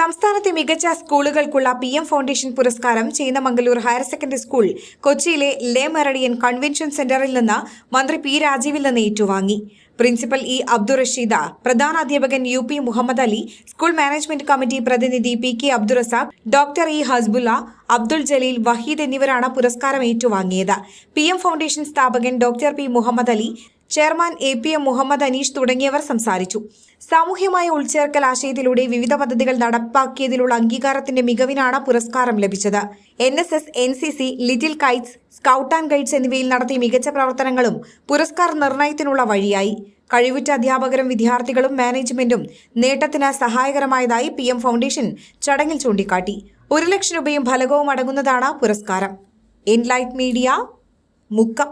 സംസ്ഥാനത്തെ മികച്ച സ്കൂളുകൾക്കുള്ള PM foundation പുരസ്കാരം ചേന്നമംഗലൂർ ഹയർ സെക്കൻഡറി സ്കൂൾ കൊച്ചിയിലെ ലെ മെറിഡിയൻ കൺവെൻഷൻ സെന്ററിൽ നിന്ന് മന്ത്രി പി രാജീവിൽ നിന്ന് ഏറ്റുവാങ്ങി. പ്രിൻസിപ്പൽ ഇ അബ്ദുറഷീദ, പ്രധാനാധ്യാപകൻ UP Muhammad Ali, school management committee പ്രതിനിധി PK Abdurazak, doctor E Hasbulla, Abdul Jaleel, Waheed എന്നിവരാണ് പുരസ്കാരം ഏറ്റുവാങ്ങിയത്. PM ഫൗണ്ടേഷൻ സ്ഥാപകൻ doctor P Muhammad Ali, chairman APM Muhammad Aneesh തുടങ്ങിയവർ സംസാരിച്ചു. സാമൂഹ്യമായ ഉൾച്ചേർക്കൽ ആശയത്തിലൂടെ വിവിധ പദ്ധതികൾ നടപ്പാക്കിയതിലുള്ള അംഗീകാരത്തിന്റെ മികവിനാണ് പുരസ്കാരം ലഭിച്ചത്. NSS, NCC, little Kites, scout and guides എന്നിവയിൽ നടത്തിയ മികച്ച പ്രവർത്തനങ്ങളും പുരസ്കാര നിർണയത്തിനുള്ള വഴിയായി. കഴിവുറ്റ അധ്യാപകരും വിദ്യാർത്ഥികളും മാനേജ്മെന്റും നേട്ടത്തിന് സഹായകരമായതായി PM ഫൗണ്ടേഷൻ ചടങ്ങിൽ ചൂണ്ടിക്കാട്ടി. 1 ലക്ഷം രൂപയും ഫലകവും അടങ്ങുന്നതാണ് പുരസ്കാരം. Enlight media, Mukkam.